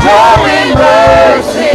showing mercy.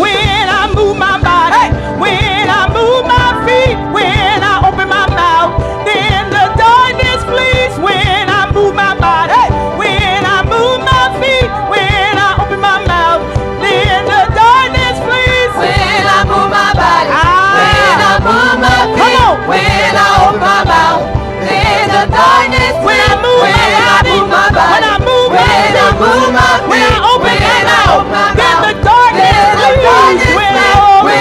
When I move my body, when I move my feet, when I open my mouth, then the darkness flees. When I move my body, when I move my feet, when I open my mouth, then the darkness flees. When I move my body, when I move my feet, when I open my mouth, then the darkness flees. When I move my body, when I move my feet, when I open my mouth, then the darkness flees.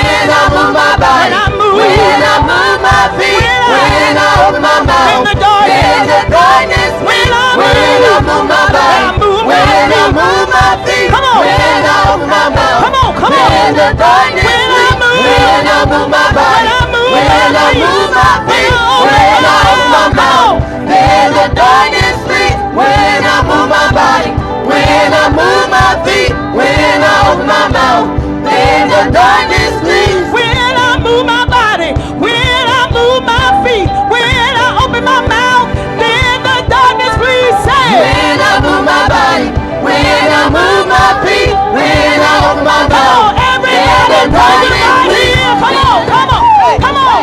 When I move my body, when I move my feet, when I open my mouth, then the darkness flees. When I move my body, when I move my feet, when I open my mouth, then the darkness flees. When I move my body, when I move my feet, when I open my mouth, then the darkness flees. When I move my body, when I move my feet, when I open my mouth, then the darkness flees. When I move my body, when I move my feet, when I open my mouth, then the darkness flees. Say when I move my body, when I move my feet, when I open my mouth, everybody move right here. Come on, come on, come on.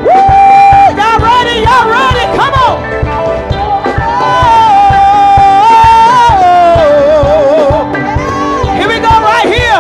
Woo! Y'all ready? Y'all ready? Come on. Here we go right here.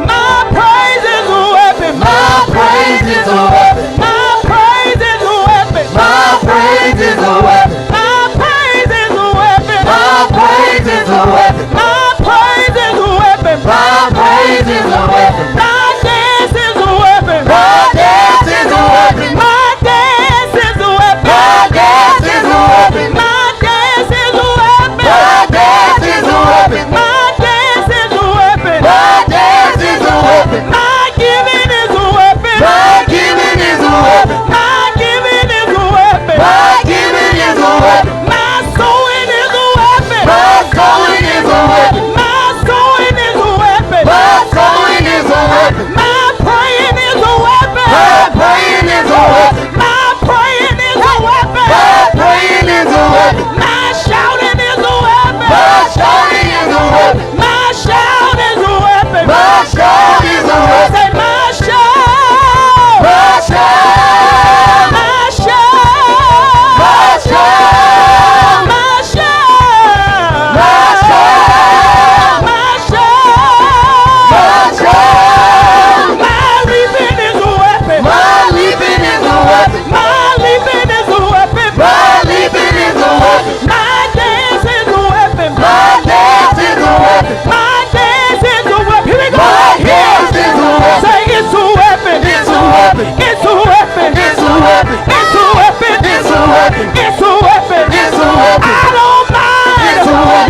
My praise is a weapon. My praise is a weapon. My praise is a weapon. My praise is a weapon. My praise is a weapon. My praise is a weapon. My praise is a weapon. My praise is a weapon. My dance is a weapon. My dance is a weapon. My dance is a weapon. My dance is a weapon. My dance is a weapon. My dance is a weapon. My dance is a weapon. My dance is a weapon. My giving is a weapon. My giving is a weapon. My giving is a weapon. My giving is a weapon. My sowing is a weapon. My sowing is a weapon. My sowing is a weapon. My sowing is a weapon. My praying is a weapon. My praying is a weapon. My praying is a weapon. My praying is a weapon. My shouting is a weapon. My shouting is a weapon. My shout is a weapon. My shout is a weapon. Say my shout. My shout. My shout. My shout. My shout. My shout. My shout. My shout. My leaping is a weapon. My leaping is a weapon. My leaping is a weapon. My leaping is a weapon. My dance is a weapon. My dance is a weapon. My dance is a weapon. Here we go. My dance is a weapon. Say it's a weapon. It's a weapon. It's a weapon. It's a weapon. It's a weapon. It's a weapon. It's a weapon. It's a weapon. I don't mind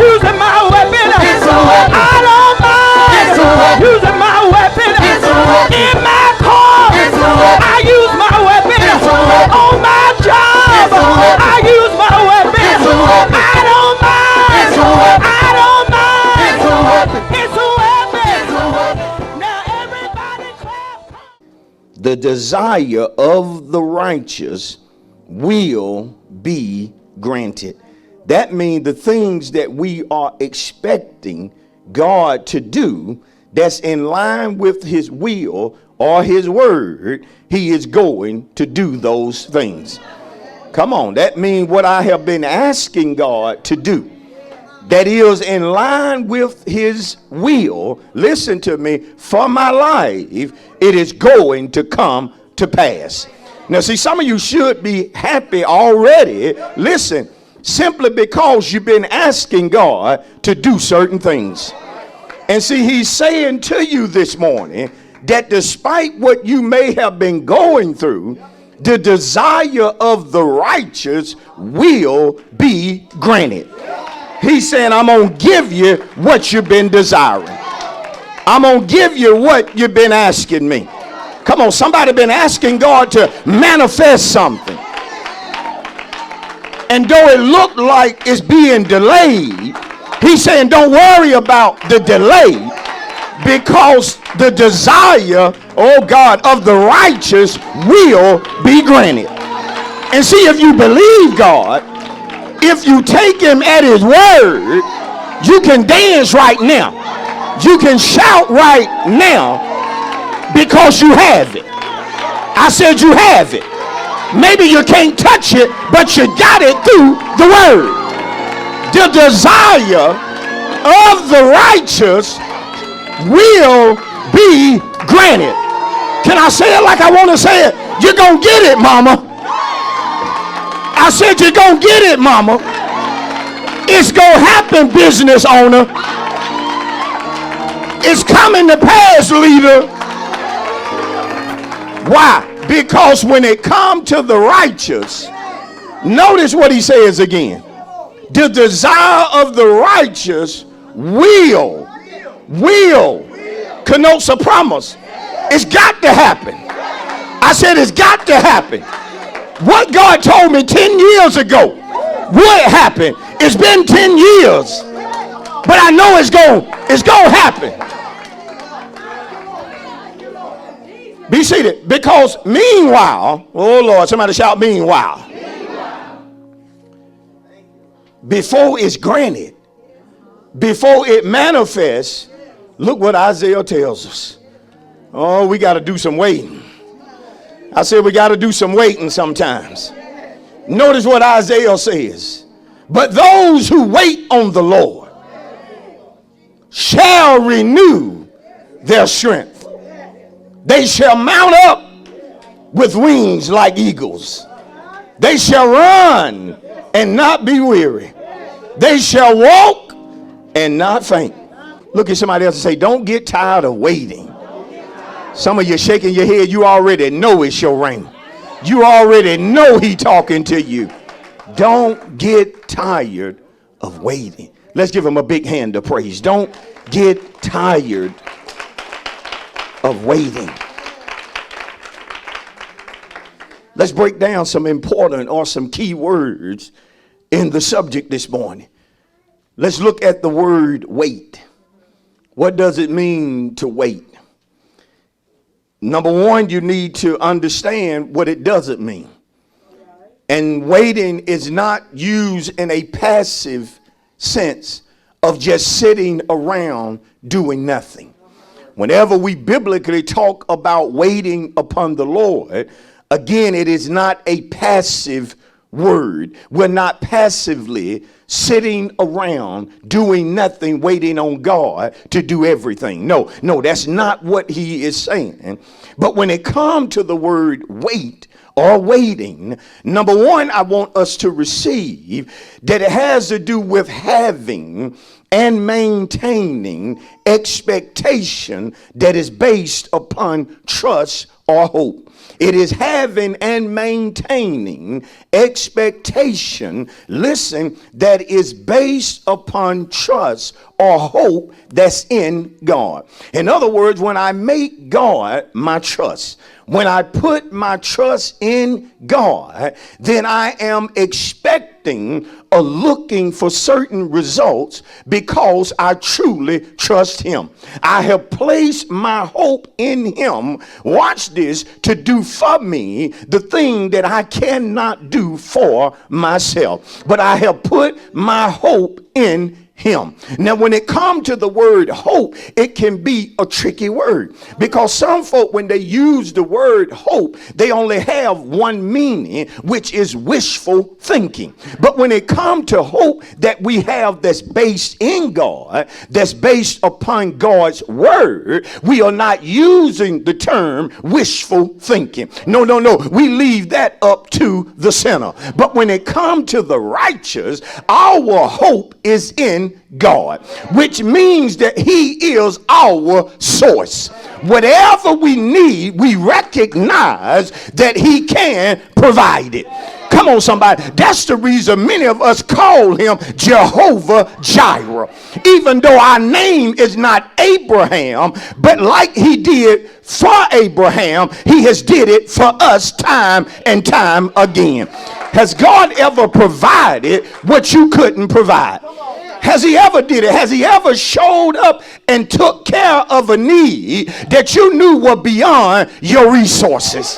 using my weapon. It's a weapon. I don't mind using my weapon. It's a weapon. In my car, it's a weapon. I use my weapon. It's a weapon. On my job, it's a weapon. I use my weapon. It's a weapon. I don't mind. It's a weapon. I don't mind. It's a weapon. It's a weapon. It's a weapon. Now everybody clap. The desire of the righteous will be granted. That means the things that we are expecting God to do that's in line with his will or his word, he is going to do those things. Come on, that means what I have been asking God to do that is in line with his will, listen to me, for my life, it is going to come to pass. Now see, some of you should be happy already, listen, simply because you've been asking God to do certain things. And see, he's saying to you this morning that despite what you may have been going through, the desire of the righteous will be granted. He's saying, I'm going to give you what you've been desiring. I'm going to give you what you've been asking me. Come on, somebody been asking God to manifest something. And though it looked like it's being delayed, he's saying don't worry about the delay, because the desire, oh God, of the righteous will be granted. And see, if you believe God, If you take him at his word, you can dance right now. You can shout right now because you have it. I said you have it. Maybe you can't touch it, but you got it through the word. The desire of the righteous will be granted. Can I say it like I want to say it? You're going to get it, mama. I said you're going to get it, mama. It's going to happen, business owner. It's coming to pass, leader. Why? Because when it comes to the righteous, notice what he says again. The desire of the righteous will connotes a promise. It's got to happen. I said it's got to happen. What God told me 10 years ago would happen. It's been 10 years, but I know it's going to happen. Be seated. Because meanwhile, oh Lord, somebody shout meanwhile. Before it's granted, before it manifests, look what Isaiah tells us. Oh, we got to do some waiting. I said we got to do some waiting sometimes. Notice what Isaiah says. But those who wait on the Lord shall renew their strength. They shall mount up with wings like eagles. They shall run and not be weary. They shall walk and not faint. Look at somebody else and say, don't get tired of waiting. Some of you shaking your head, you already know it's your ring. You already know he talking to you. Don't get tired of waiting. Let's give him a big hand of praise. Don't get tired of waiting. Let's break down some important or some key words in the subject this morning. Let's look at the word wait. What does it mean to wait? Number one, you need to understand what it doesn't mean. And waiting is not used in a passive sense of just sitting around doing nothing. Whenever we biblically talk about waiting upon the Lord, again, it is not a passive word. We're not passively sitting around doing nothing, waiting on God to do everything. No, that's not what he is saying. But when it comes to the word wait or waiting, number one, I want us to receive that it has to do with having and maintaining expectation that is based upon trust or hope. It is having and maintaining expectation, listen, that is based upon trust or hope that's in God. In other words, when I make God my trust, when I put my trust in God, then I am expecting or looking for certain results because I truly trust him. I have placed my hope in him, watch this, to do for me the thing that I cannot do for myself. But I have put my hope in him. Now, when it comes to the word hope, it can be a tricky word because some folk, when they use the word hope, they only have one meaning, which is wishful thinking. But when it comes to hope that we have that's based in God, that's based upon God's word, we are not using the term wishful thinking. No. We leave that up to the sinner. But when it comes to the righteous, our hope is in God, which means that he is our source. Whatever we need, we recognize that he can provide it. Come on, somebody. That's the reason many of us call him Jehovah Jireh. Even though our name is not Abraham, but like he did for Abraham, he has did it for us time and time again. Has God ever provided what you couldn't provide? Has he ever did it? Has he ever showed up and took care of a need that you knew were beyond your resources?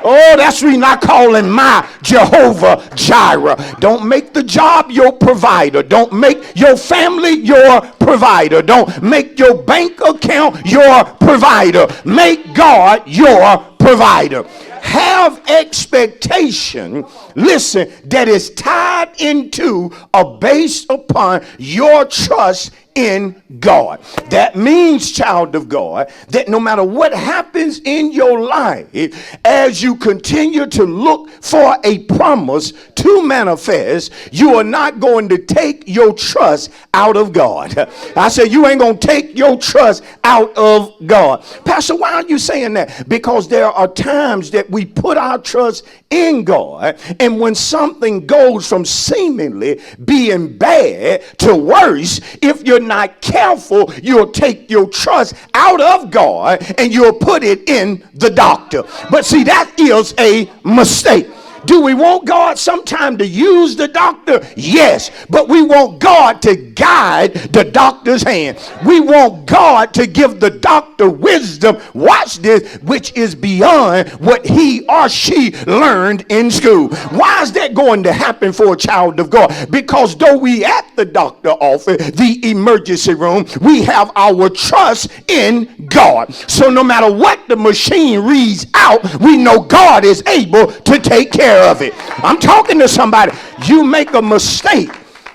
Oh, that's the reason I call him my Jehovah Jireh. Don't make the job your provider. Don't make your family your provider. Don't make your bank account your provider. Make God your provider. Have expectation, listen, that is tied into or based upon your trust in God. That means, child of God, that no matter what happens in your life, as you continue to look for a promise to manifest, you are not going to take your trust out of God. I said you ain't going to take your trust out of God. Pastor, why are you saying that? Because there are times that we put our trust in God, and when something goes from seemingly being bad to worse, if you're not careful, you'll take your trust out of God and you'll put it in the doctor. But see, that is a mistake. Do we want God sometime to use the doctor? Yes, but we want God to guide the doctor's hand. We want God to give the doctor wisdom, watch this, which is beyond what he or she learned in school. Why is that going to happen for a child of God? Because though we at the doctor office, the emergency room, we have our trust in God. So no matter what the machine reads out, we know God is able to take care of it. I'm talking to somebody. You make a mistake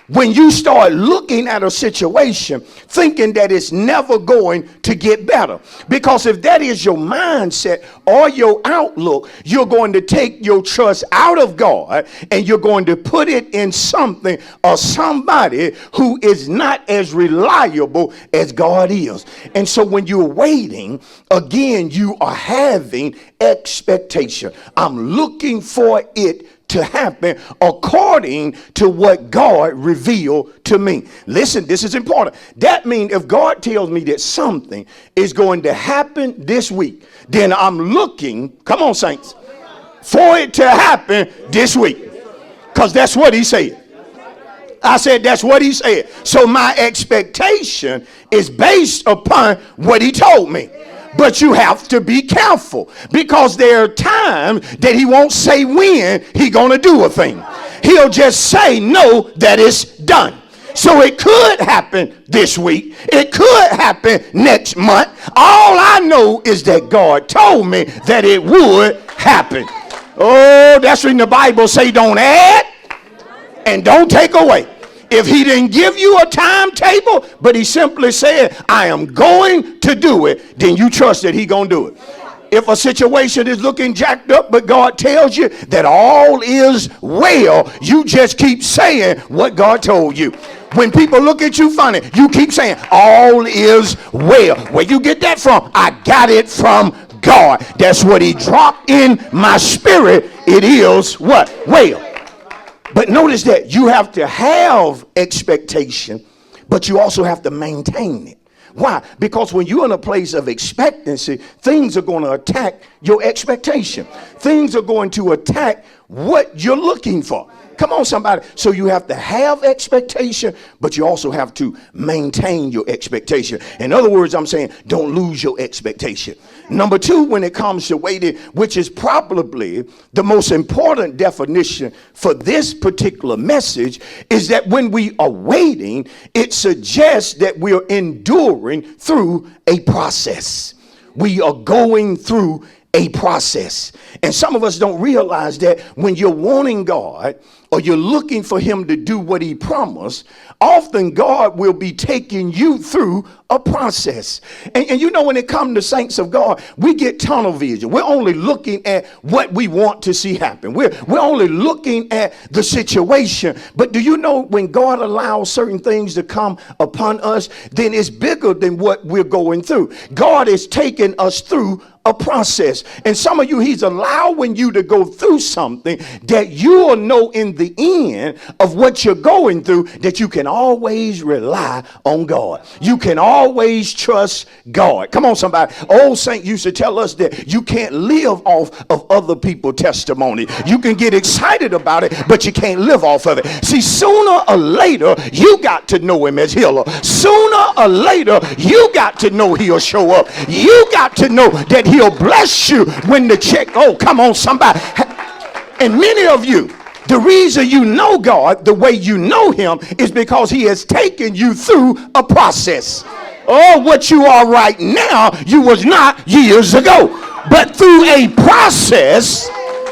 when you start looking at a situation thinking that it's never going to get better. Because if that is your mindset or your outlook, you're going to take your trust out of God and you're going to put it in something or somebody who is not as reliable as God is. And so when you're waiting, again, you are having expectation. I'm looking for it to happen according to what God revealed to me. Listen, this is important. That means if God tells me that something is going to happen this week, then I'm looking, come on saints, for it to happen this week. Because that's what he said. I said that's what he said. So my expectation is based upon what he told me. But you have to be careful, because there are times that he won't say when he gonna do a thing. He'll just say no, that it's done. So it could happen this week. It could happen next month. All I know is that God told me that it would happen. Oh, that's when the Bible say don't add and don't take away. If he didn't give you a timetable, but he simply said, I am going to do it, then you trust that he gonna do it. If a situation is looking jacked up, but God tells you that all is well, you just keep saying what God told you. When people look at you funny, you keep saying all is well. Where you get that from? I got it from God. That's what he dropped in my spirit. It is what? Well. But notice that you have to have expectation, but you also have to maintain it. Why? Because when you're in a place of expectancy, things are going to attack your expectation. Things are going to attack what you're looking for. Come on, somebody. So you have to have expectation, but you also have to maintain your expectation. In other words, I'm saying don't lose your expectation. Number two, when it comes to waiting, which is probably the most important definition for this particular message, is that when we are waiting, it suggests that we are enduring through a process. We are going through a process. And some of us don't realize that when you're wanting God or you're looking for him to do what he promised, often God will be taking you through a process. And you know, when it comes to saints of God, we get tunnel vision. We're only looking at what we want to see happen. We're only looking at the situation. But do you know when God allows certain things to come upon us, then it's bigger than what we're going through. God is taking us through a process. And some of you, he's allowing you to go through something that you will know in the end of what you're going through, that you can always rely on God. You can always trust God. Come on, somebody. Old saint used to tell us that you can't live off of other people's testimony. You can get excited about it, but you can't live off of it. See, sooner or later, you got to know him as healer. Sooner or later, you got to know he'll show up. You got to know that he He'll bless you when the check. Oh, come on, somebody. And many of you, the reason you know God the way you know him is because he has taken you through a process. Oh, what you are right now, you was not years ago. But through a process,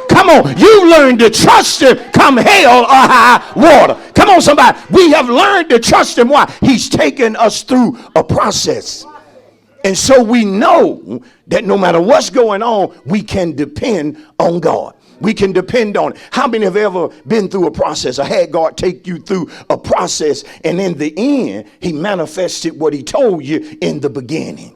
come on, you learned to trust him come hell or high water. Come on, somebody. We have learned to trust him. Why? He's taken us through a process. And so we know that no matter what's going on, we can depend on God. We can depend on it. How many have ever been through a process or had God take you through a process, and in the end, he manifested what he told you in the beginning?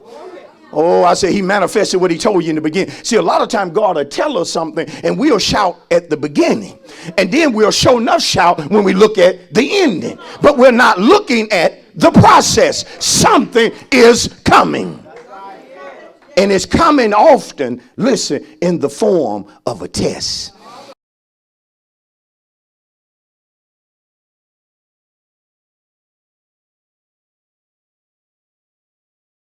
Oh, I say he manifested what he told you in the beginning. See, a lot of time God will tell us something and we'll shout at the beginning. And then we'll show enough shout when we look at the ending. But we're not looking at the process. Something is coming. And it's coming often, listen, in the form of a test.